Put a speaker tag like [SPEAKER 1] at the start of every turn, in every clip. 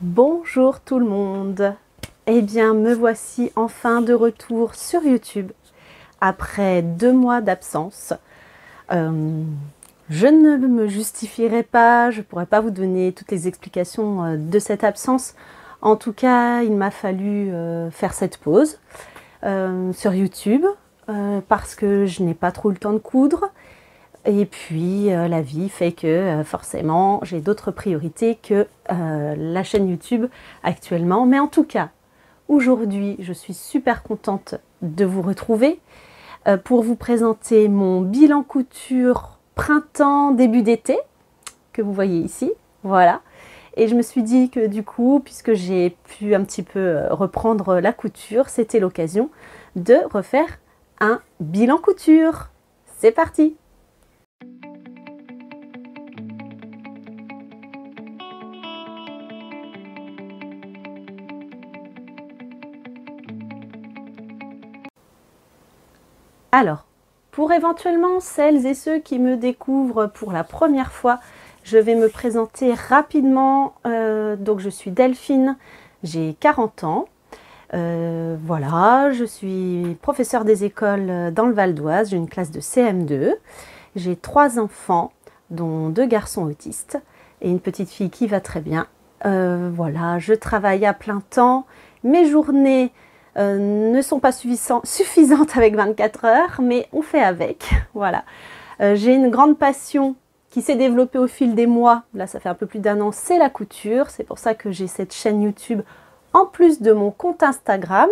[SPEAKER 1] Bonjour tout le monde. Eh bien, me voici enfin de retour sur YouTube après 2 mois d'absence. Je ne me justifierai pas, je ne pourrais pas vous donner toutes les explications de cette absence. En tout cas, il m'a fallu faire cette pause sur YouTube parce que je n'ai pas trop le temps de coudre. Et puis, la vie fait que forcément, j'ai d'autres priorités que la chaîne YouTube actuellement. Mais en tout cas, aujourd'hui, je suis super contente de vous retrouver pour vous présenter mon bilan couture printemps, début d'été, que vous voyez ici. Voilà. Et je me suis dit que du coup, puisque j'ai pu un petit peu reprendre la couture, c'était l'occasion de refaire un bilan couture. C'est parti! Alors, pour éventuellement celles et ceux qui me découvrent pour la première fois, je vais me présenter rapidement. Donc, je suis Delphine, j'ai 40 ans. Voilà, je suis professeure des écoles dans le Val d'Oise, j'ai une classe de CM2. J'ai 3 enfants, dont 2 garçons autistes et une petite fille qui va très bien. Voilà, je travaille à plein temps. Mes journées ne sont pas suffisantes avec 24 heures, mais on fait avec. Voilà. J'ai une grande passion qui s'est développée au fil des mois. Là, ça fait un peu plus d'1 an, c'est la couture. C'est pour ça que j'ai cette chaîne YouTube en plus de mon compte Instagram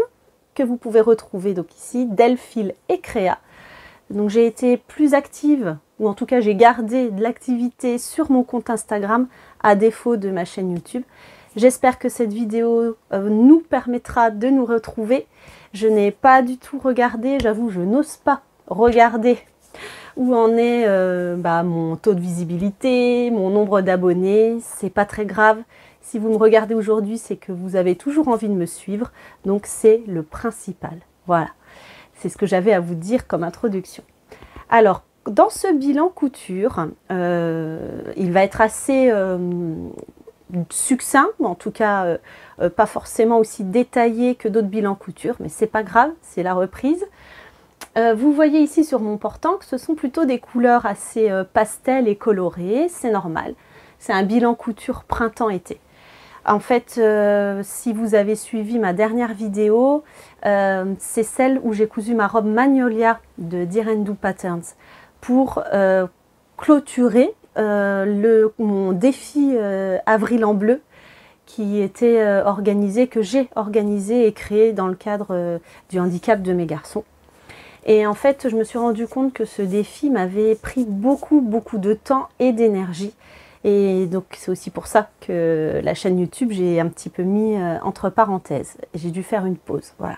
[SPEAKER 1] que vous pouvez retrouver donc ici, Delphine et Créa. Donc j'ai été plus active, ou en tout cas j'ai gardé de l'activité sur mon compte Instagram à défaut de ma chaîne YouTube. J'espère que cette vidéo nous permettra de nous retrouver. Je n'ai pas du tout regardé, j'avoue, je n'ose pas regarder où en est mon taux de visibilité, mon nombre d'abonnés. C'est pas très grave. Si vous me regardez aujourd'hui, c'est que vous avez toujours envie de me suivre. Donc c'est le principal. Voilà, c'est ce que j'avais à vous dire comme introduction. Alors, dans ce bilan couture, il va être assez succinct, en tout cas pas forcément aussi détaillé que d'autres bilans couture, mais c'est pas grave, c'est la reprise. Vous voyez ici sur mon portant que ce sont plutôt des couleurs assez pastel et colorées, c'est normal. C'est un bilan couture printemps-été. En fait, si vous avez suivi ma dernière vidéo, c'est celle où j'ai cousu ma robe Magnolia de Direndou Patterns pour clôturer mon défi Avril en bleu qui était organisé, que j'ai organisé et créé dans le cadre du handicap de mes garçons. Et en fait, je me suis rendu compte que ce défi m'avait pris beaucoup de temps et d'énergie. Et donc, c'est aussi pour ça que la chaîne YouTube, j'ai un petit peu mis entre parenthèses. J'ai dû faire une pause, voilà.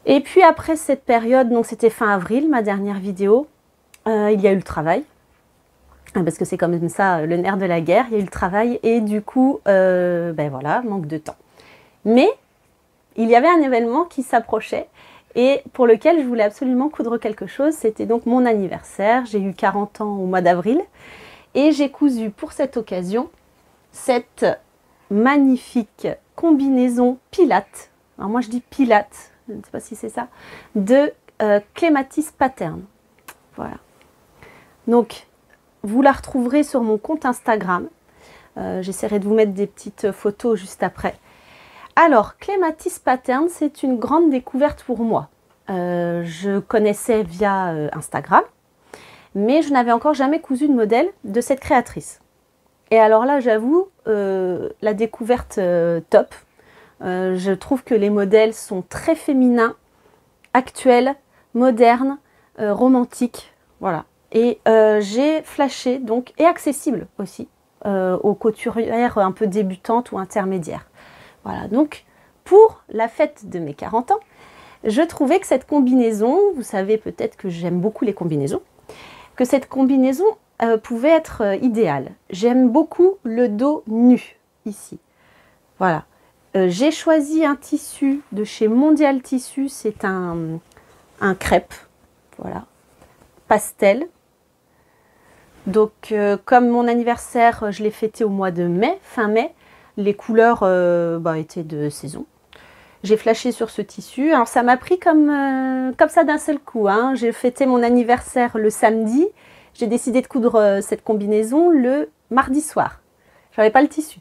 [SPEAKER 1] Et puis après cette période, donc c'était fin avril, ma dernière vidéo, il y a eu le travail. Parce que c'est comme ça le nerf de la guerre, il y a eu le travail et du coup, voilà, manque de temps. Mais il y avait un événement qui s'approchait et pour lequel je voulais absolument coudre quelque chose. C'était donc mon anniversaire, j'ai eu 40 ans au mois d'avril et j'ai cousu pour cette occasion cette magnifique combinaison Pilate. Alors moi je dis Pilate, je ne sais pas si c'est ça, de Clematis Pattern. Voilà. Donc, vous la retrouverez sur mon compte Instagram. J'essaierai de vous mettre des petites photos juste après. Alors, Clematis Pattern, c'est une grande découverte pour moi. Je connaissais via Instagram, mais je n'avais encore jamais cousu de modèle de cette créatrice. Et alors là, j'avoue, la découverte top. Je trouve que les modèles sont très féminins, actuels, modernes, romantiques. Voilà. Et j'ai flashé, donc, et accessible aussi, aux couturières un peu débutantes ou intermédiaires. Voilà, donc, pour la fête de mes 40 ans, je trouvais que cette combinaison, vous savez peut-être que j'aime beaucoup les combinaisons, que cette combinaison pouvait être idéale. J'aime beaucoup le dos nu, ici. Voilà. J'ai choisi un tissu de chez Mondial Tissu, c'est un crêpe, voilà, pastel. Donc, comme mon anniversaire, je l'ai fêté au mois de mai, fin mai, Les couleurs étaient de saison. J'ai flashé sur ce tissu. Alors ça m'a pris comme ça d'un seul coup, hein. J'ai fêté mon anniversaire le samedi. J'ai décidé de coudre cette combinaison le mardi soir. J'avais pas le tissu.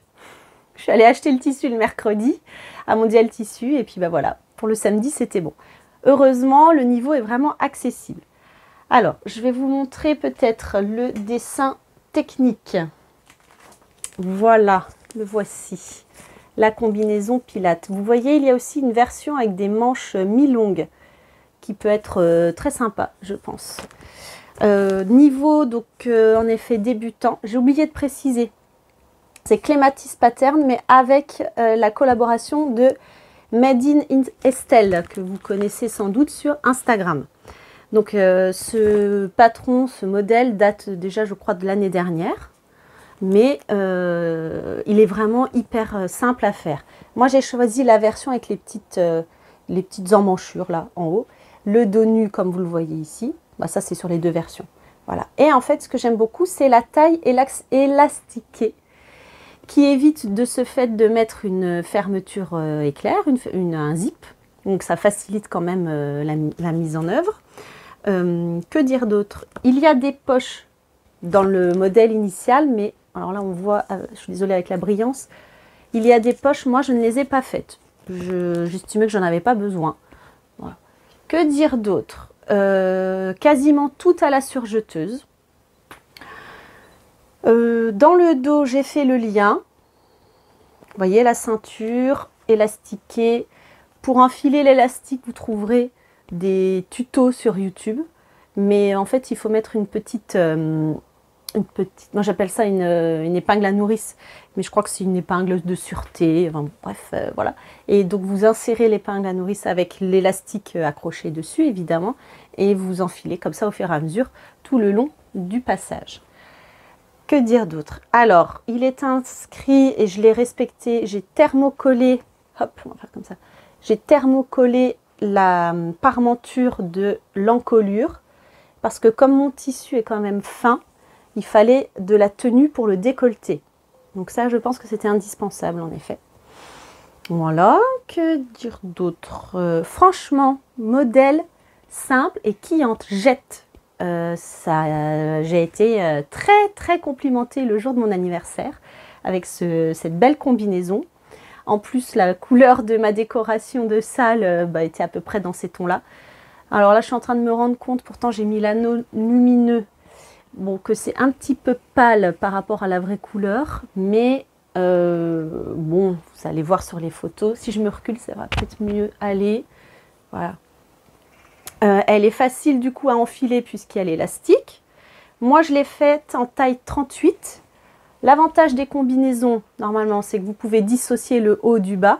[SPEAKER 1] Je suis allée acheter le tissu le mercredi à Mondial Tissu. Et puis voilà, pour le samedi, c'était bon. Heureusement, le niveau est vraiment accessible. Alors, je vais vous montrer peut-être le dessin technique. Voilà, le voici. La combinaison Pilate. Vous voyez, il y a aussi une version avec des manches mi-longues qui peut être très sympa, je pense. Niveau, donc en effet débutant, j'ai oublié de préciser. C'est Clematis Pattern, mais avec la collaboration de Made in Estelle, que vous connaissez sans doute sur Instagram. Donc ce patron, ce modèle date déjà, je crois, de l'année dernière. Mais il est vraiment hyper simple à faire. Moi, j'ai choisi la version avec les petites emmanchures là en haut. Le dos nu, comme vous le voyez ici. Ça, c'est sur les deux versions. Voilà. Et en fait, ce que j'aime beaucoup, c'est la taille élastiquée qui évite de ce fait de mettre une fermeture éclair, un zip. Donc, ça facilite quand même la mise en œuvre. Que dire d'autre? Il y a des poches dans le modèle initial, mais alors là, on voit, je suis désolée avec la brillance, il y a des poches, moi, je ne les ai pas faites. J'estimais que j'en avais pas besoin. Voilà. Que dire d'autre? Quasiment tout à la surjeteuse. Dans le dos, j'ai fait le lien. Vous voyez, la ceinture élastiquée. Pour enfiler l'élastique, vous trouverez des tutos sur YouTube. Mais en fait, il faut mettre une petite, moi j'appelle ça une épingle à nourrice, mais je crois que c'est une épingle de sûreté, enfin, bref, voilà. Et donc vous insérez l'épingle à nourrice avec l'élastique accroché dessus, évidemment, et vous enfilez comme ça au fur et à mesure tout le long du passage. Que dire d'autre? Alors, il est inscrit, et je l'ai respecté, j'ai thermocollé, hop, on va faire comme ça, j'ai thermocollé la parmenture de l'encolure, parce que comme mon tissu est quand même fin, il fallait de la tenue pour le décolleté. Donc ça, je pense que c'était indispensable en effet. Voilà, que dire d'autre? Franchement, modèle simple et qui en jette. J'ai été très complimentée le jour de mon anniversaire avec cette belle combinaison. En plus, la couleur de ma décoration de salle était à peu près dans ces tons-là. Alors là, je suis en train de me rendre compte, pourtant j'ai mis l'anneau lumineux, bon, que c'est un petit peu pâle par rapport à la vraie couleur, mais bon, vous allez voir sur les photos. Si je me recule, ça va peut-être mieux aller. Voilà. Elle est facile du coup à enfiler puisqu'elle est élastique. Moi, je l'ai faite en taille 38. L'avantage des combinaisons, normalement, c'est que vous pouvez dissocier le haut du bas.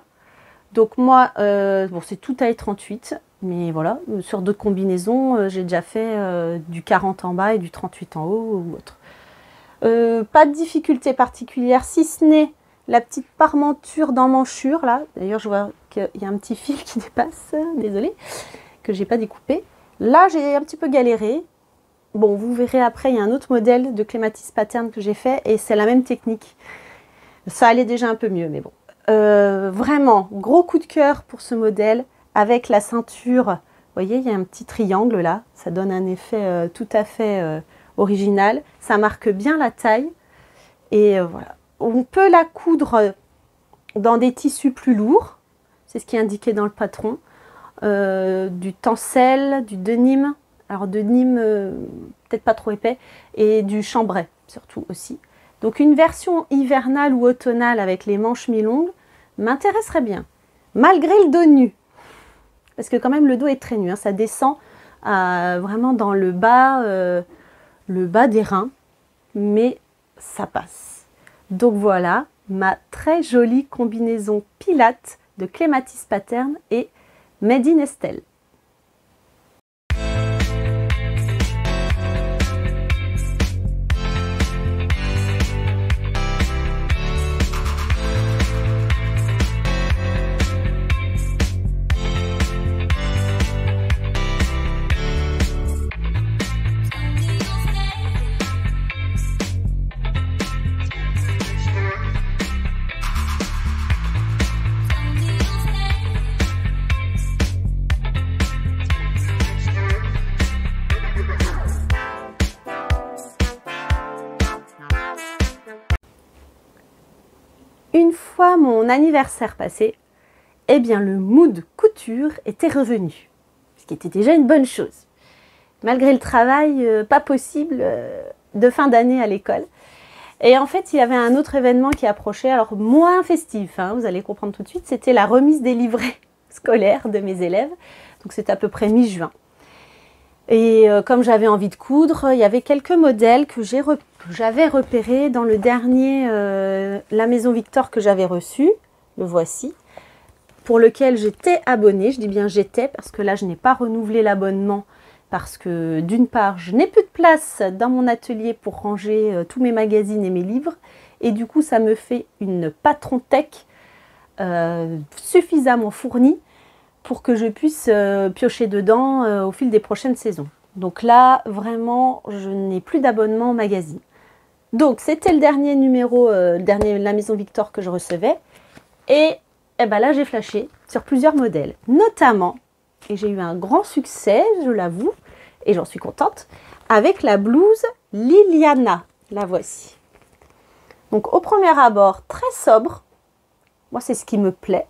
[SPEAKER 1] Donc moi, bon, c'est tout taille 38. Mais voilà, sur d'autres combinaisons, j'ai déjà fait du 40 en bas et du 38 en haut ou autre. Pas de difficulté particulière, si ce n'est la petite parmenture d'emmanchure là. D'ailleurs, je vois qu'il y a un petit fil qui dépasse, désolée, que j'ai pas découpé. Là, j'ai un petit peu galéré. Bon, vous verrez après, il y a un autre modèle de Clematis Pattern que j'ai fait et c'est la même technique. Ça allait déjà un peu mieux, mais bon. Vraiment, gros coup de cœur pour ce modèle. Avec la ceinture, vous voyez, il y a un petit triangle là, ça donne un effet tout à fait original. Ça marque bien la taille et voilà. On peut la coudre dans des tissus plus lourds, c'est ce qui est indiqué dans le patron. Du tencel, du denim, alors denim peut-être pas trop épais, et du chambray surtout aussi. Donc une version hivernale ou automnale avec les manches mi-longues m'intéresserait bien, malgré le dos nu. Parce que quand même le dos est très nu, hein, ça descend vraiment dans le bas des reins, mais ça passe. Donc voilà ma très jolie combinaison Pilate de Clematis Pattern et Made in Estelle. une fois mon anniversaire passé, eh bien le mood couture était revenu, ce qui était déjà une bonne chose. Malgré le travail pas possible de fin d'année à l'école. Et en fait, il y avait un autre événement qui approchait, alors moins festif, hein, vous allez comprendre tout de suite, c'était la remise des livrets scolaires de mes élèves. Donc c'est à peu près mi-juin. Et comme j'avais envie de coudre, il y avait quelques modèles que j'avais repérés dans le dernier La Maison Victor que j'avais reçu, le voici, pour lequel j'étais abonnée. Je dis bien j'étais parce que là je n'ai pas renouvelé l'abonnement parce que d'une part je n'ai plus de place dans mon atelier pour ranger tous mes magazines et mes livres et du coup ça me fait une patron-tech suffisamment fournie pour que je puisse piocher dedans au fil des prochaines saisons. Donc là, vraiment, je n'ai plus d'abonnement au magazine. Donc, c'était le dernier numéro, La Maison Victor que je recevais. Et ben là, j'ai flashé sur plusieurs modèles. Notamment, et j'ai eu un grand succès, je l'avoue, et j'en suis contente, avec la blouse Liliana. La voici. Donc, au premier abord, très sobre. Moi, c'est ce qui me plaît.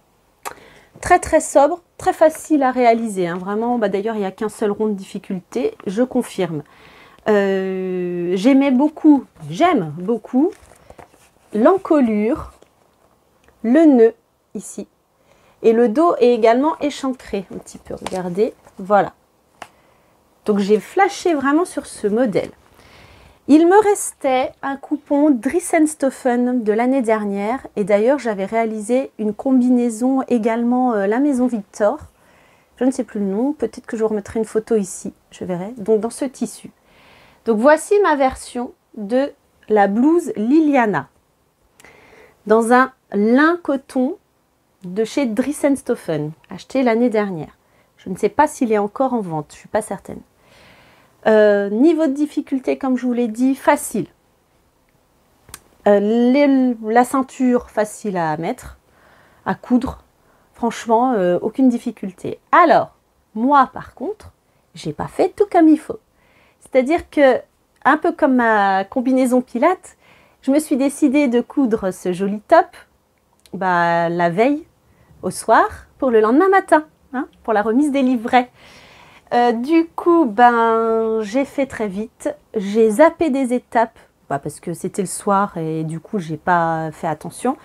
[SPEAKER 1] Très très sobre, très facile à réaliser, hein. Vraiment, d'ailleurs il n'y a qu'un seul rond de difficulté, je confirme. J'aime beaucoup l'encolure, le nœud ici, et le dos est également échancré un petit peu, regardez, voilà. Donc j'ai flashé vraiment sur ce modèle. Il me restait un coupon Dries & Stoffen de l'année dernière et d'ailleurs j'avais réalisé une combinaison également La Maison Victor. Je ne sais plus le nom, peut-être que je vous remettrai une photo ici, je verrai. Donc dans ce tissu. Donc voici ma version de la blouse Liliana. Dans un lin coton de chez Dries & Stoffen, acheté l'année dernière. Je ne sais pas s'il est encore en vente, je ne suis pas certaine. Niveau de difficulté, comme je vous l'ai dit, facile. La ceinture, facile à mettre, à coudre. Franchement, aucune difficulté. Alors, moi, par contre, j'ai pas fait tout comme il faut. C'est-à-dire que, un peu comme ma combinaison Pilates, je me suis décidée de coudre ce joli top la veille, au soir, pour le lendemain matin, hein, pour la remise des livrets. Du coup, j'ai fait très vite. J'ai zappé des étapes parce que c'était le soir et du coup, j'ai pas fait attention.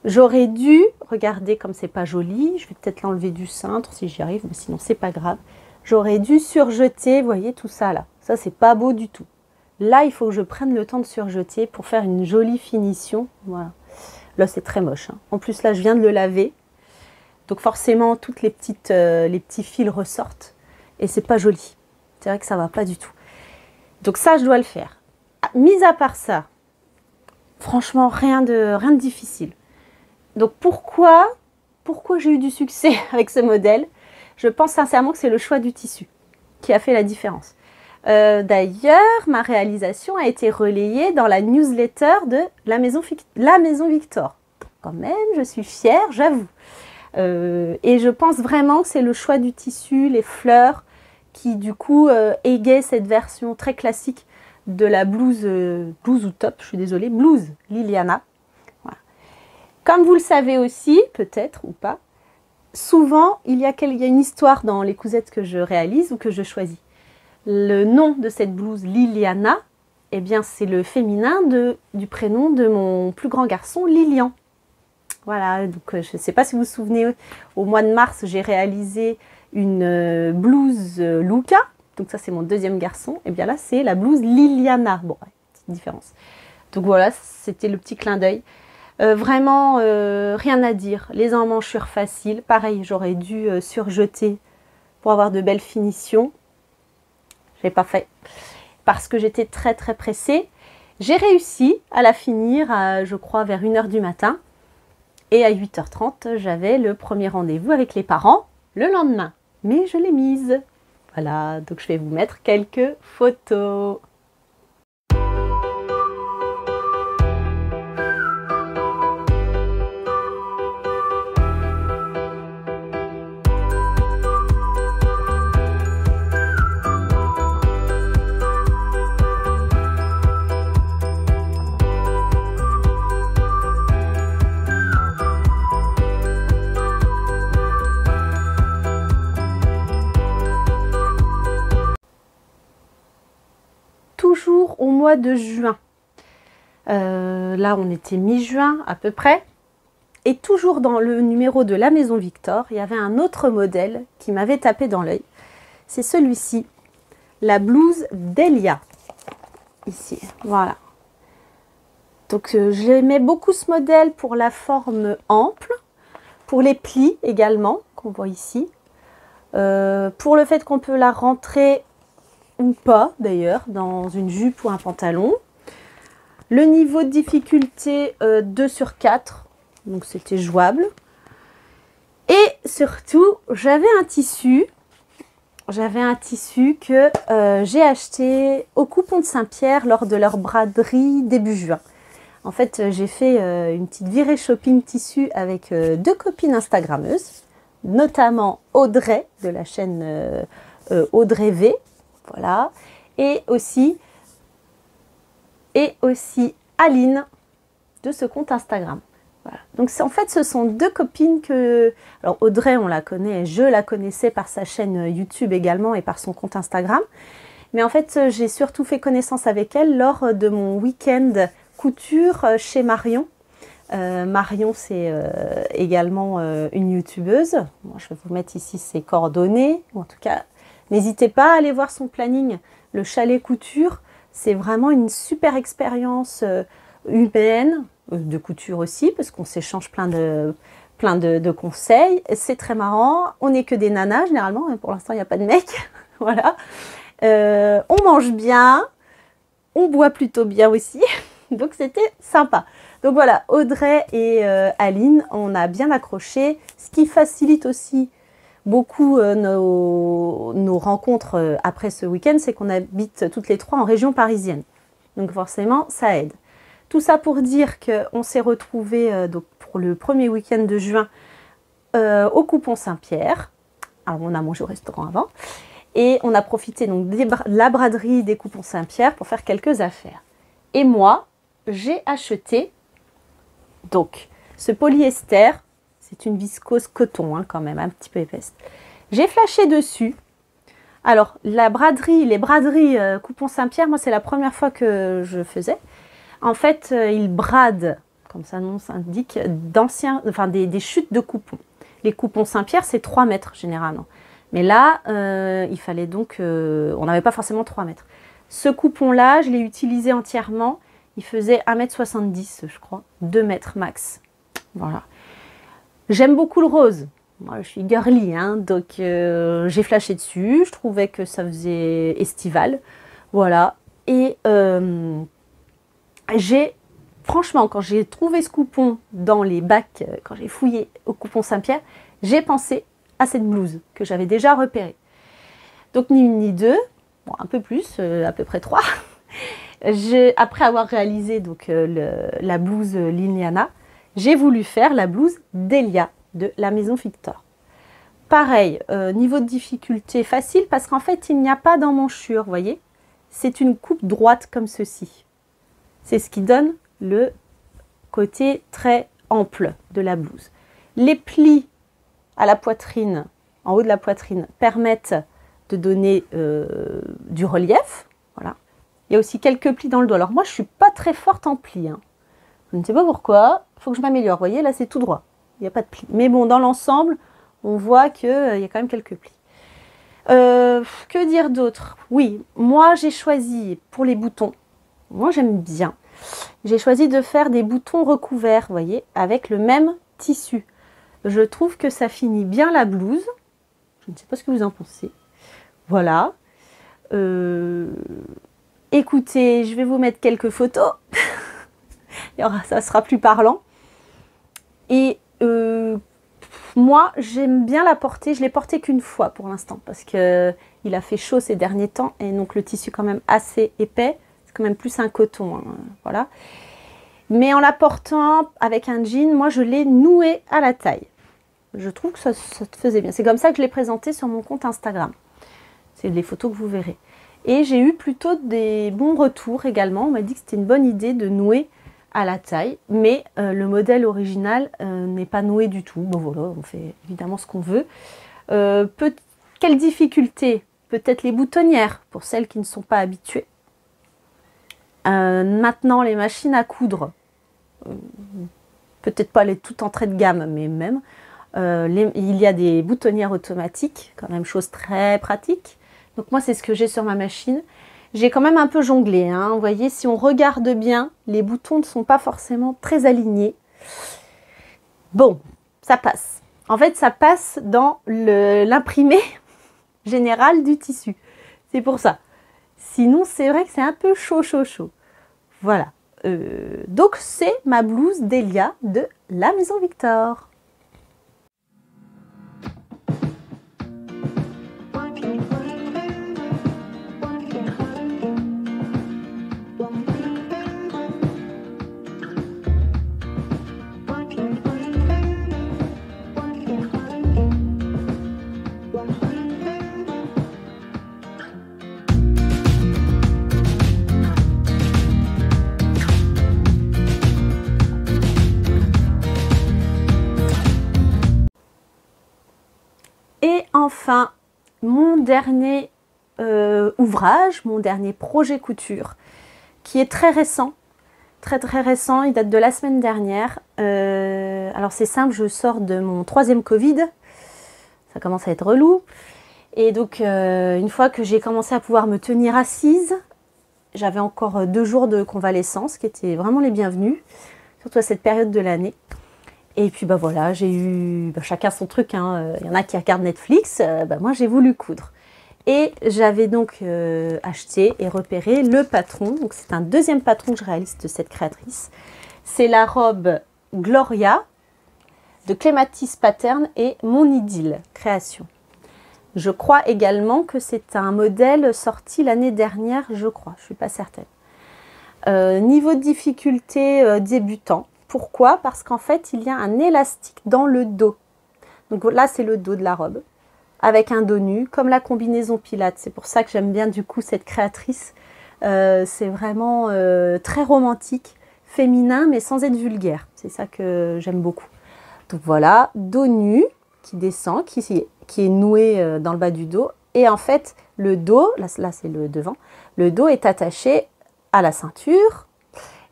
[SPEAKER 1] J'aurais dû, regardez comme c'est pas joli, je vais peut-être l'enlever du cintre si j'y arrive, mais sinon c'est pas grave. J'aurais dû surjeter, vous voyez tout ça là. Ça, c'est pas beau du tout. Là, il faut que je prenne le temps de surjeter pour faire une jolie finition. Voilà. Là, c'est très moche, hein. En plus, là, je viens de le laver. Donc forcément, toutes les petits fils ressortent. Et c'est pas joli. C'est vrai que ça va pas du tout. Donc ça, je dois le faire. Mis à part ça, franchement, rien de difficile. Donc pourquoi j'ai eu du succès avec ce modèle? Je pense sincèrement que c'est le choix du tissu qui a fait la différence. D'ailleurs, ma réalisation a été relayée dans la newsletter de La Maison Victor. Quand même, je suis fière, j'avoue. Et je pense vraiment que c'est le choix du tissu, les fleurs, qui du coup égayent cette version très classique de la blouse ou top, je suis désolée, blouse Liliana. Voilà. Comme vous le savez aussi, peut-être ou pas, souvent il y a une histoire dans les cousettes que je réalise ou que je choisis. Le nom de cette blouse Liliana, eh bien c'est le féminin du prénom de mon plus grand garçon Lilian. Voilà, donc je ne sais pas si vous vous souvenez, au mois de mars, j'ai réalisé une blouse Luca. Donc ça, c'est mon deuxième garçon. Et bien là, c'est la blouse Liliana. Bon, ouais, petite différence. Donc voilà, c'était le petit clin d'œil. Vraiment, rien à dire. Les emmanchures faciles. Pareil, j'aurais dû surjeter pour avoir de belles finitions. Je n'ai pas fait parce que j'étais très très pressée. J'ai réussi à la finir, je crois, vers 1h du matin. Et à 8h30, j'avais le premier rendez-vous avec les parents le lendemain. Mais je l'ai mise. Voilà, donc je vais vous mettre quelques photos. mois de juin. Là, on était mi-juin à peu près. Et toujours dans le numéro de la Maison Victor, il y avait un autre modèle qui m'avait tapé dans l'œil. C'est celui-ci, la blouse d'Elia. Ici, voilà. Donc, j'aimais beaucoup ce modèle pour la forme ample, pour les plis également, qu'on voit ici. Pour le fait qu'on peut la rentrer ou pas, d'ailleurs, dans une jupe ou un pantalon. Le niveau de difficulté 2 sur 4, donc c'était jouable. Et surtout, j'avais un tissu que j'ai acheté au Coupon de Saint-Pierre lors de leur braderie début juin. En fait, j'ai fait une petite virée shopping tissu avec 2 copines instagrammeuses, notamment Audrey de la chaîne Audrey V, voilà, et aussi Aline de ce compte Instagram. Voilà. Donc en fait, ce sont 2 copines que... Alors Audrey, on la connaît, je la connaissais par sa chaîne YouTube également et par son compte Instagram. Mais en fait, j'ai surtout fait connaissance avec elle lors de mon week-end couture chez Marion. Marion, c'est également une youtubeuse. Moi, je vais vous mettre ici ses coordonnées. En tout cas, n'hésitez pas à aller voir son planning. Le chalet couture, c'est vraiment une super expérience humaine, de couture aussi, parce qu'on s'échange plein de conseils. C'est très marrant. On n'est que des nanas, généralement. Pour l'instant, il n'y a pas de mecs. Voilà. On mange bien. On boit plutôt bien aussi. Donc, c'était sympa. Donc, voilà, Audrey et Aline, on a bien accroché. Ce qui facilite aussi beaucoup nos rencontres après ce week-end, c'est qu'on habite toutes les 3 en région parisienne. Donc, forcément, ça aide. Tout ça pour dire qu'on s'est retrouvés donc pour le premier week-end de juin au Coupon Saint-Pierre. Alors, on a mangé au restaurant avant. Et on a profité donc de la braderie des Coupons Saint-Pierre pour faire quelques affaires. Et moi, j'ai acheté donc ce polyester. C'est une viscose coton quand même, un petit peu épaisse. J'ai flashé dessus. Alors, les braderies Coupon Saint-Pierre, moi, c'est la première fois que je faisais. En fait, ils bradent, comme ça nom s'indique, des chutes de coupons. Les coupons Saint-Pierre, c'est 3 mètres généralement. Mais là, il fallait donc... on n'avait pas forcément 3 mètres. Ce coupon-là, je l'ai utilisé entièrement. Il faisait 1,70 m, je crois. 2 mètres max. Voilà. J'aime beaucoup le rose. Moi, je suis girly, donc j'ai flashé dessus. Je trouvais que ça faisait estival. Voilà. Et... franchement, quand j'ai trouvé ce coupon dans les bacs, quand j'ai fouillé au Coupon Saint-Pierre, j'ai pensé à cette blouse que j'avais déjà repérée. Donc ni une ni deux, bon, un peu plus, à peu près 3. Après avoir réalisé donc, la blouse Liliana, j'ai voulu faire la blouse d'Elia de la Maison Victor. Pareil, niveau de difficulté facile parce qu'en fait, il n'y a pas d'emmanchure, vous voyez. C'est une coupe droite comme ceci. C'est ce qui donne le côté très ample de la blouse. Les plis à la poitrine, en haut de la poitrine, permettent de donner du relief. Voilà. Il y a aussi quelques plis dans le dos. Alors moi, je ne suis pas très forte en plis. Je ne sais pas pourquoi. Il faut que je m'améliore. Vous voyez, là, c'est tout droit. Il n'y a pas de plis. Mais bon, dans l'ensemble, on voit qu'il y a quand même quelques plis. Que dire d'autre? Oui, moi, j'ai choisi pour les boutons. Moi, j'aime bien. J'ai choisi de faire des boutons recouverts, vous voyez, avec le même tissu. Je trouve que ça finit bien la blouse. Je ne sais pas ce que vous en pensez. Voilà. Écoutez, je vais vous mettre quelques photos. Ça sera plus parlant. Et moi, j'aime bien la porter. Je ne l'ai portée qu'une fois pour l'instant parce qu'il a fait chaud ces derniers temps et donc le tissu quand même assez épais. Quand même plus un coton, voilà. Mais en la portant avec un jean, moi je l'ai noué à la taille. Je trouve que ça te faisait bien. C'est comme ça que je l'ai présenté sur mon compte Instagram. C'est les photos que vous verrez. Et j'ai eu plutôt des bons retours également. On m'a dit que c'était une bonne idée de nouer à la taille. Mais le modèle original n'est pas noué du tout. Bon voilà, on fait évidemment ce qu'on veut. Quelle difficulté? Peut-être les boutonnières pour celles qui ne sont pas habituées. Maintenant, les machines à coudre, peut-être pas les toutes entrées de gamme, mais même, il y a des boutonnières automatiques, quand même chose très pratique. Donc moi, c'est ce que j'ai sur ma machine. J'ai quand même un peu jonglé, hein. Vous voyez, si on regarde bien, les boutons ne sont pas forcément très alignés. Bon, ça passe. En fait, ça passe dans l'imprimé général du tissu. C'est pour ça. Sinon, c'est vrai que c'est un peu chaud. Voilà. Donc, c'est ma blouse d'Elia de la Maison Victor. Et enfin, mon dernier ouvrage, mon dernier projet couture, qui est très récent, très récent, il date de la semaine dernière. Alors c'est simple, je sors de mon 3e Covid, ça commence à être relou. Et donc une fois que j'ai commencé à pouvoir me tenir assise, j'avais encore 2 jours de convalescence qui étaient vraiment les bienvenus, surtout à cette période de l'année. Et puis bah voilà, j'ai eu chacun son truc, hein. Il y en a qui regardent Netflix, moi j'ai voulu coudre. Et j'avais donc acheté et repéré le patron. Donc c'est un 2e patron que je réalise de cette créatrice. C'est la robe Gloria de Clématis Pattern et Mon Idylle Création. Je crois également que c'est un modèle sorti l'année dernière, je crois, je ne suis pas certaine. Niveau de difficulté débutant. Pourquoi? Parce qu'en fait, il y a un élastique dans le dos. Donc là, c'est le dos de la robe, avec un dos nu, comme la combinaison Pilates. C'est pour ça que j'aime bien du coup cette créatrice. C'est vraiment très romantique, féminin, mais sans être vulgaire. C'est ça que j'aime beaucoup. Donc voilà, dos nu qui descend, qui est noué dans le bas du dos. Et en fait, le dos, là c'est le devant, le dos est attaché à la ceinture.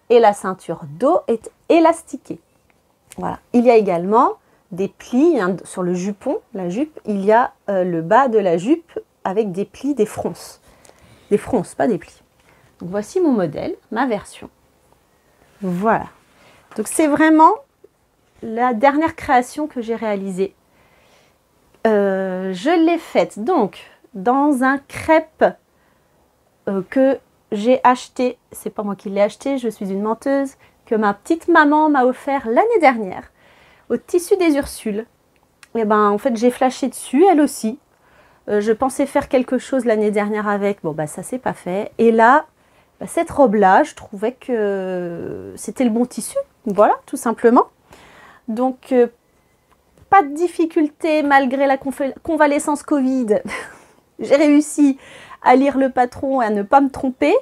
[SPEAKER 1] Et la ceinture dos est élastiquée. Voilà. Il y a également des plis, hein, sur le jupon, la jupe, il y a le bas de la jupe avec des plis, des fronces. Des fronces, pas des plis. Donc voici mon modèle, ma version. Voilà. Donc c'est vraiment la dernière création que j'ai réalisée. Je l'ai faite donc dans un crêpe que j'ai acheté, c'est pas moi qui l'ai acheté, je suis une menteuse, que ma petite maman m'a offert l'année dernière au tissu des Ursules. Et ben en fait j'ai flashé dessus, elle aussi. Je pensais faire quelque chose l'année dernière avec, bon bah ça s'est pas fait. Et là, cette robe-là, je trouvais que c'était le bon tissu, voilà, tout simplement. Donc pas de difficulté malgré la convalescence Covid. J'ai réussi à lire le patron et à ne pas me tromper.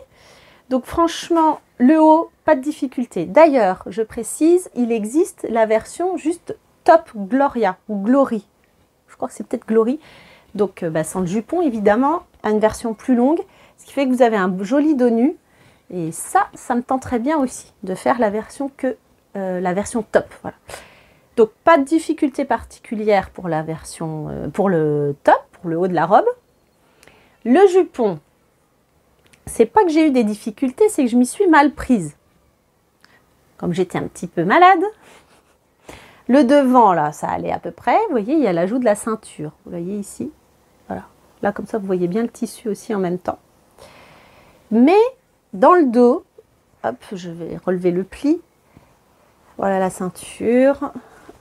[SPEAKER 1] Donc franchement, le haut, pas de difficulté. D'ailleurs, je précise, il existe la version juste Top Gloria ou Glory. Je crois que c'est peut-être Glory. Donc sans le jupon évidemment, une version plus longue, ce qui fait que vous avez un joli dos nu. Et ça me tenterait bien aussi de faire la version top. Voilà. Donc pas de difficulté particulière pour la version, pour le top, pour le haut de la robe. Le jupon, c'est pas que j'ai eu des difficultés, c'est que je m'y suis mal prise. Comme j'étais un petit peu malade. Le devant, là, ça allait à peu près. Vous voyez, il y a l'ajout de la ceinture. Vous voyez ici. Voilà. Là, comme ça, vous voyez bien le tissu aussi en même temps. Mais dans le dos, hop, je vais relever le pli. Voilà la ceinture.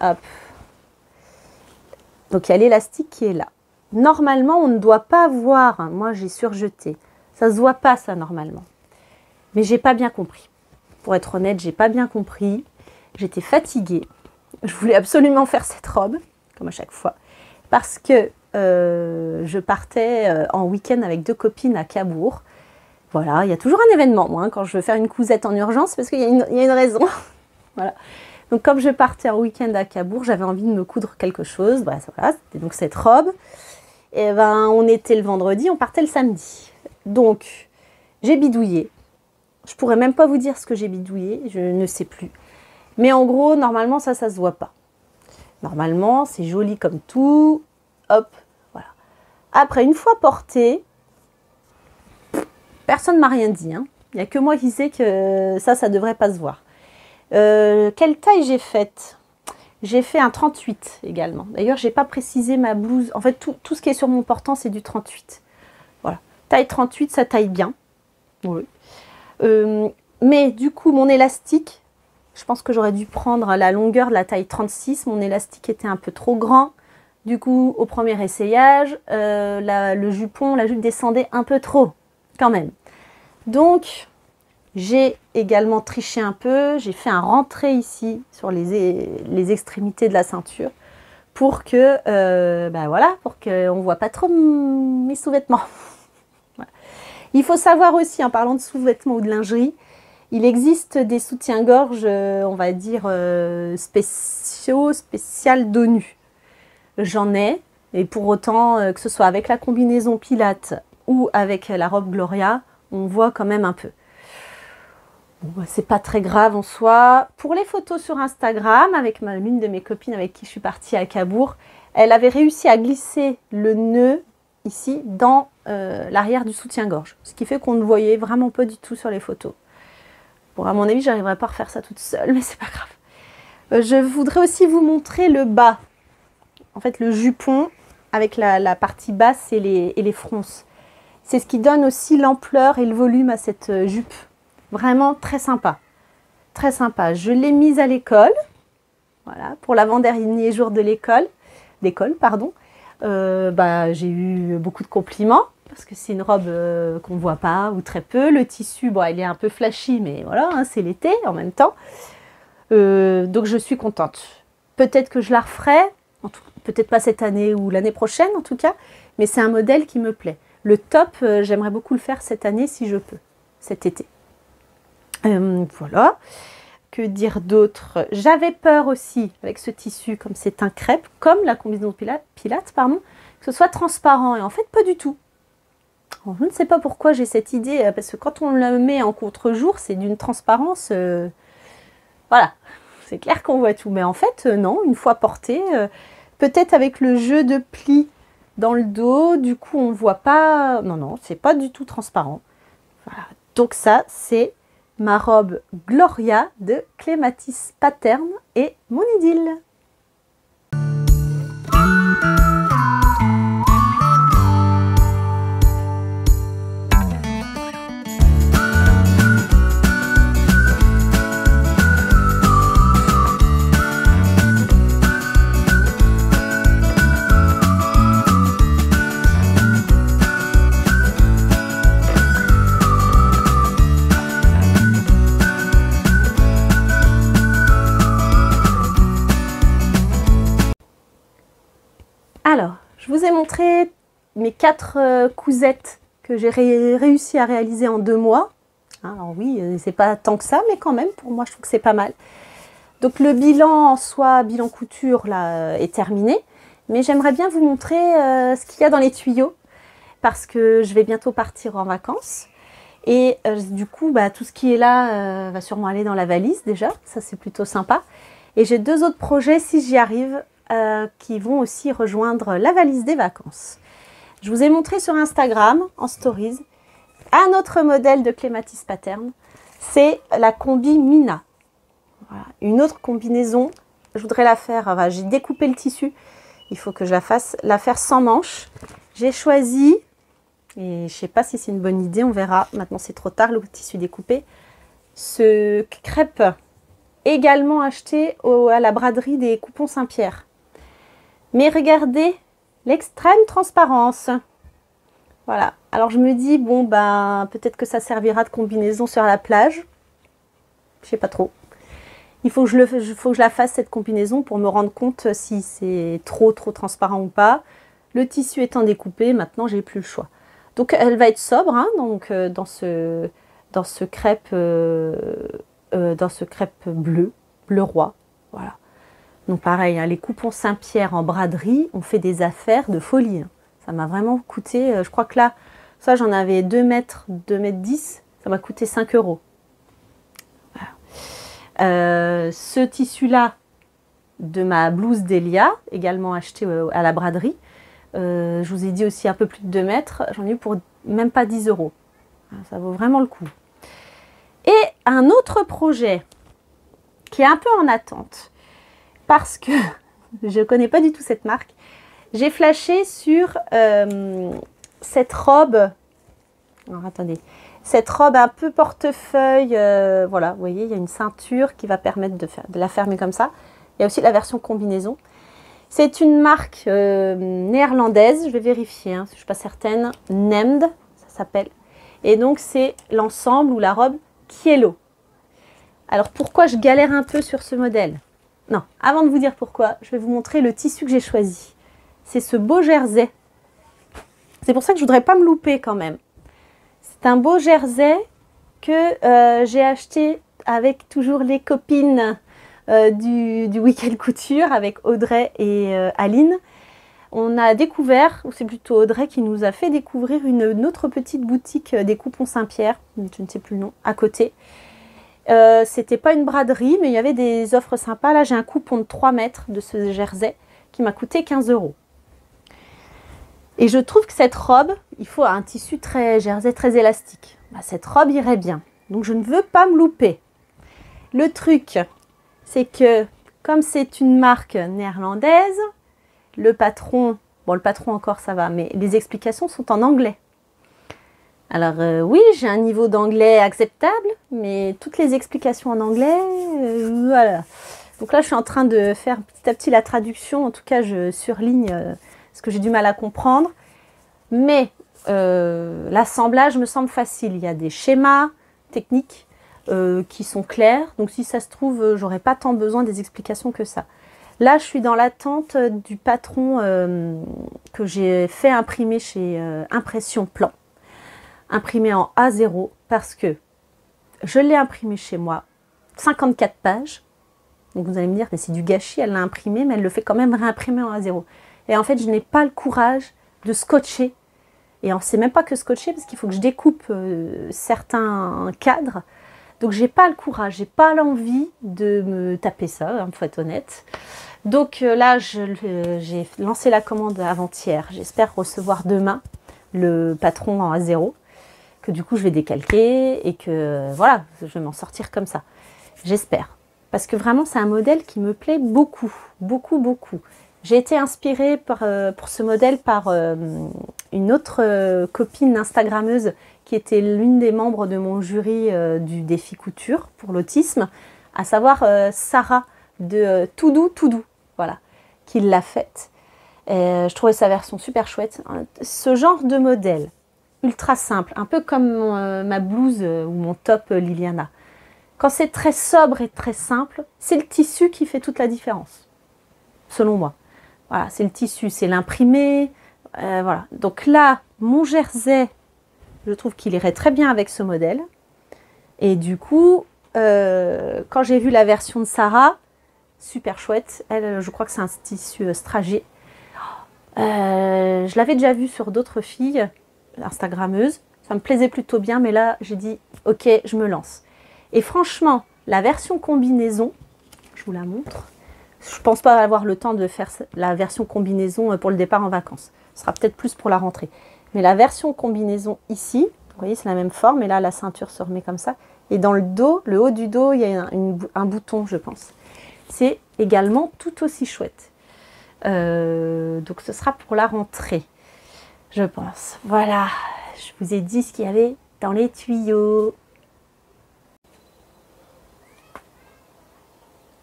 [SPEAKER 1] Hop. Donc, il y a l'élastique qui est là. Normalement, on ne doit pas voir, hein, moi j'ai surjeté, ça se voit pas ça normalement. Mais j'ai pas bien compris. Pour être honnête, j'ai pas bien compris. J'étais fatiguée. Je voulais absolument faire cette robe, comme à chaque fois, parce que je partais en week-end avec 2 copines à Cabourg. Voilà, il y a toujours un événement, moi, hein, quand je veux faire une cousette en urgence, parce qu'il y a une raison. Voilà. Donc comme je partais en week-end à Cabourg, j'avais envie de me coudre quelque chose. Voilà, c'était donc cette robe. Et ben, on était le vendredi, on partait le samedi. Donc, j'ai bidouillé. Je pourrais même pas vous dire ce que j'ai bidouillé, je ne sais plus. Mais en gros, normalement, ça se voit pas. Normalement, c'est joli comme tout. Hop, voilà. Après, une fois porté, personne ne m'a rien dit. Hein. Il n'y a que moi qui sais que ça devrait pas se voir. Quelle taille j'ai faite? J'ai fait un 38 également. D'ailleurs, j'ai pas précisé ma blouse. En fait, tout ce qui est sur mon portant, c'est du 38. Voilà. Taille 38, ça taille bien. Oui. Mais du coup, mon élastique, je pense que j'aurais dû prendre la longueur de la taille 36. Mon élastique était un peu trop grand. Du coup, au premier essayage, le jupon, la jupe descendait un peu trop, quand même. Donc, j'ai également triché un peu. J'ai fait un rentré ici, sur les extrémités de la ceinture, pour que, voilà, pour qu'on ne voit pas trop mes sous-vêtements. Voilà. Il faut savoir aussi, en parlant de sous-vêtements ou de lingerie, il existe des soutiens-gorge, on va dire, spécial dos nu. J'en ai, et pour autant, que ce soit avec la combinaison Pilates ou avec la robe Gloria, on voit quand même un peu. Bon, c'est pas très grave en soi. Pour les photos sur Instagram, avec l'une de mes copines avec qui je suis partie à Cabourg, elle avait réussi à glisser le nœud ici dans l'arrière du soutien-gorge. Ce qui fait qu'on ne voyait vraiment pas du tout sur les photos. Bon, à mon avis, j'arriverai pas à refaire ça toute seule, mais c'est pas grave. Je voudrais aussi vous montrer le bas. En fait, le jupon avec la partie basse et les fronces. C'est ce qui donne aussi l'ampleur et le volume à cette jupe. Vraiment très sympa. Très sympa. Je l'ai mise à l'école. Voilà, pour l'avant-dernier jour de d'école, pardon. J'ai eu beaucoup de compliments parce que c'est une robe qu'on ne voit pas ou très peu. Le tissu, bon, il est un peu flashy, mais voilà, hein, c'est l'été en même temps. Donc je suis contente. Peut-être que je la referai, peut-être pas cette année ou l'année prochaine en tout cas, mais c'est un modèle qui me plaît. Le top, j'aimerais beaucoup le faire cette année si je peux, cet été. Voilà. Que dire d'autre? J'avais peur aussi, avec ce tissu, comme c'est un crêpe, comme la combinaison Pilates, pardon, que ce soit transparent. Et en fait, pas du tout. Alors, je ne sais pas pourquoi j'ai cette idée, parce que quand on le met en contre-jour, c'est d'une transparence... voilà, c'est clair qu'on voit tout. Mais en fait, non, une fois porté, peut-être avec le jeu de plis dans le dos, du coup, on ne voit pas... Non, c'est pas du tout transparent. Voilà. Donc ça, c'est ma robe Gloria de Clématis Pattern et mon idylle. Alors, je vous ai montré mes 4 cousettes que j'ai réussi à réaliser en 2 mois. Alors oui, c'est pas tant que ça, mais quand même, pour moi, je trouve que c'est pas mal. Donc le bilan en soi, bilan couture, là, est terminé. Mais j'aimerais bien vous montrer ce qu'il y a dans les tuyaux, parce que je vais bientôt partir en vacances. Et du coup, tout ce qui est là va sûrement aller dans la valise déjà. Ça, c'est plutôt sympa. Et j'ai 2 autres projets, si j'y arrive, qui vont aussi rejoindre la valise des vacances. Je vous ai montré sur Instagram, en stories, un autre modèle de Clématis Pattern. C'est la combi Mina. Voilà. Une autre combinaison. Je voudrais la faire, enfin, j'ai découpé le tissu. Il faut que je la faire sans manches. J'ai choisi, et je ne sais pas si c'est une bonne idée, on verra. Maintenant, c'est trop tard, le tissu découpé. Ce crêpe également acheté à la braderie des Coupons Saint-Pierre. Mais regardez l'extrême transparence. Voilà. Alors je me dis, bon, peut-être que ça servira de combinaison sur la plage. Je sais pas trop. Il faut que je la fasse, cette combinaison, pour me rendre compte si c'est trop transparent ou pas. Le tissu étant découpé, maintenant, j'ai plus le choix. Donc, elle va être sobre, hein, donc, dans ce crêpe bleu roi. Voilà. Donc pareil, hein, les Coupons Saint-Pierre en braderie ont fait des affaires de folie. Hein. Ça m'a vraiment coûté, je crois que là, ça j'en avais 2 mètres 10, ça m'a coûté 5 €. Ce tissu-là de ma blouse d'Elia, également acheté à la braderie. Je vous ai dit aussi un peu plus de 2 mètres. J'en ai eu pour même pas 10 €. Ça vaut vraiment le coup. Et un autre projet qui est un peu en attente parce que je ne connais pas du tout cette marque. J'ai flashé sur cette robe. Alors attendez, cette robe un peu portefeuille. Voilà, vous voyez, il y a une ceinture qui va permettre de la fermer comme ça. Il y a aussi la version combinaison. C'est une marque néerlandaise, je vais vérifier, hein, je ne suis pas certaine. Nemd, ça s'appelle. Et donc c'est l'ensemble ou la robe Kielo. Alors pourquoi je galère un peu sur ce modèle? Non, avant de vous dire pourquoi, je vais vous montrer le tissu que j'ai choisi. C'est ce beau jersey. C'est pour ça que je ne voudrais pas me louper quand même. C'est un beau jersey que j'ai acheté avec toujours les copines du week-end couture avec Audrey et Aline. On a découvert, ou c'est plutôt Audrey qui nous a fait découvrir une autre petite boutique des Coupons Saint-Pierre, je ne sais plus le nom, à côté. C'était pas une braderie, mais il y avait des offres sympas. Là, j'ai un coupon de 3 mètres de ce jersey qui m'a coûté 15 €. Et je trouve que cette robe, il faut un tissu jersey très élastique. Bah, cette robe irait bien. Donc, je ne veux pas me louper. Le truc, c'est que comme c'est une marque néerlandaise, le patron encore ça va, mais les explications sont en anglais. Alors oui, j'ai un niveau d'anglais acceptable, mais toutes les explications en anglais, voilà. Donc là, je suis en train de faire petit à petit la traduction. En tout cas, je surligne ce que j'ai du mal à comprendre. Mais l'assemblage me semble facile. Il y a des schémas techniques qui sont clairs. Donc si ça se trouve, j'aurais pas tant besoin des explications que ça. Là, je suis dans l'attente du patron que j'ai fait imprimer chez Impression Plan. Imprimé en A0 parce que je l'ai imprimé chez moi, 54 pages. Donc vous allez me dire, mais c'est du gâchis, elle l'a imprimé, mais elle le fait quand même réimprimer en A0. Et en fait, je n'ai pas le courage de scotcher. Et on ne sait même pas que scotcher parce qu'il faut que je découpe certains cadres. Donc j'ai pas le courage, j'ai pas l'envie de me taper ça, il faut être honnête. Donc là, j'ai lancé la commande avant-hier. J'espère recevoir demain le patron en A0. Que du coup je vais décalquer et que voilà, je vais m'en sortir comme ça. J'espère. Parce que vraiment c'est un modèle qui me plaît beaucoup, beaucoup, beaucoup. J'ai été inspirée pour ce modèle par une autre copine instagrammeuse qui était l'une des membres de mon jury du défi couture pour l'autisme, à savoir Sarah de Tout Doux, voilà, qui l'a faite. Je trouvais sa version super chouette. Ce genre de modèle, ultra simple, un peu comme ma blouse ou mon top Liliana. Quand c'est très sobre et très simple, c'est le tissu qui fait toute la différence, selon moi. Voilà, c'est le tissu, c'est l'imprimé, voilà. Donc là, mon jersey, je trouve qu'il irait très bien avec ce modèle. Et du coup, quand j'ai vu la version de Sarah, super chouette. Elle, je crois que c'est un tissu stragier. Je l'avais déjà vu sur d'autres filles instagrammeuses, ça me plaisait plutôt bien, mais là j'ai dit ok, je me lance. Et franchement, la version combinaison, je vous la montre, je pense pas avoir le temps de faire la version combinaison pour le départ en vacances, ce sera peut-être plus pour la rentrée, mais la version combinaison ici, vous voyez c'est la même forme, et là la ceinture se remet comme ça, et dans le dos, le haut du dos, il y a un bouton je pense. C'est également tout aussi chouette. Donc ce sera pour la rentrée, je pense. Voilà, je vous ai dit ce qu'il y avait dans les tuyaux.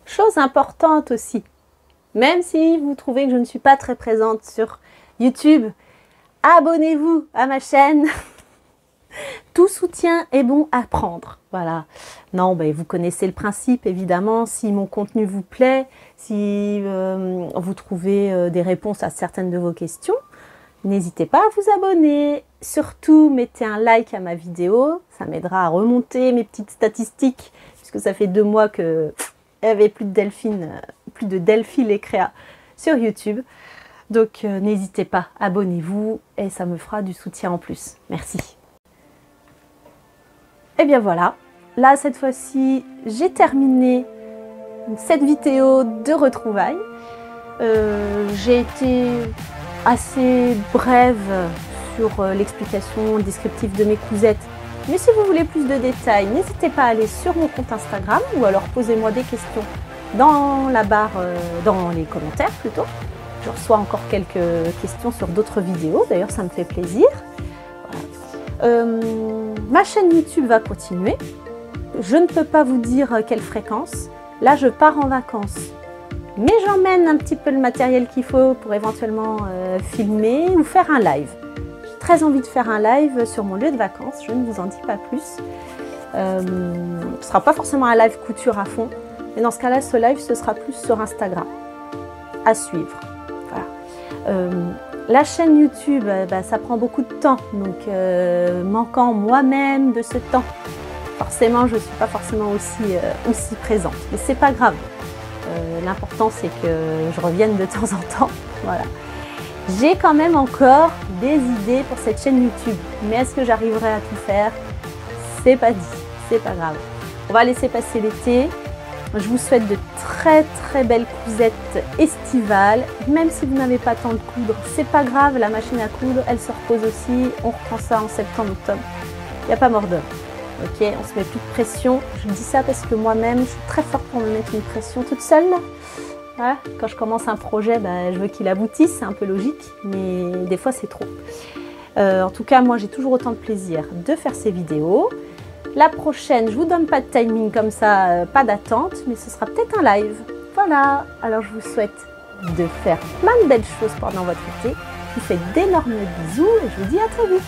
[SPEAKER 1] Chose importante aussi, même si vous trouvez que je ne suis pas très présente sur YouTube, abonnez-vous à ma chaîne. Tout soutien est bon à prendre. Voilà. Non, ben, vous connaissez le principe, évidemment. Si mon contenu vous plaît, si vous trouvez des réponses à certaines de vos questions, n'hésitez pas à vous abonner. Surtout, mettez un like à ma vidéo. Ça m'aidera à remonter mes petites statistiques, puisque ça fait 2 mois que il n'y avait plus de Delphi les créas sur YouTube. Donc, n'hésitez pas, abonnez-vous et ça me fera du soutien en plus. Merci. Et bien voilà, là, cette fois-ci, j'ai terminé cette vidéo de retrouvailles. J'ai été assez brève sur l'explication descriptive de mes cousettes. Mais si vous voulez plus de détails, n'hésitez pas à aller sur mon compte Instagram ou alors posez-moi des questions dans la barre, dans les commentaires plutôt. Je reçois encore quelques questions sur d'autres vidéos, d'ailleurs ça me fait plaisir. Voilà. Ma chaîne YouTube va continuer. Je ne peux pas vous dire quelle fréquence. Là je pars en vacances. Mais j'emmène un petit peu le matériel qu'il faut pour éventuellement filmer ou faire un live. J'ai très envie de faire un live sur mon lieu de vacances, je ne vous en dis pas plus. Ce ne sera pas forcément un live couture à fond, mais dans ce cas-là, ce live, ce sera plus sur Instagram. À suivre. Voilà. La chaîne YouTube, ça prend beaucoup de temps, donc manquant moi-même de ce temps, forcément, je ne suis pas forcément aussi présente. Mais c'est pas grave. L'important c'est que je revienne de temps en temps. Voilà. J'ai quand même encore des idées pour cette chaîne YouTube, mais est-ce que j'arriverai à tout faire? C'est pas dit, c'est pas grave. On va laisser passer l'été. Je vous souhaite de très très belles cousettes estivales. Même si vous n'avez pas le temps de coudre, c'est pas grave, la machine à coudre elle se repose aussi. On reprend ça en septembre-octobre. Il n'y a pas mort d'homme. Ok, on se met plus de pression. Je dis ça parce que moi-même, je suis très forte pour me mettre une pression toute seule. Voilà. Quand je commence un projet, je veux qu'il aboutisse, c'est un peu logique, mais des fois c'est trop. En tout cas, moi j'ai toujours autant de plaisir de faire ces vidéos. La prochaine, je vous donne pas de timing comme ça, pas d'attente, mais ce sera peut-être un live. Voilà, alors je vous souhaite de faire plein de belles choses pendant votre été. Je vous fais d'énormes bisous et je vous dis à très vite.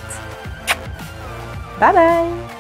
[SPEAKER 1] Bye bye.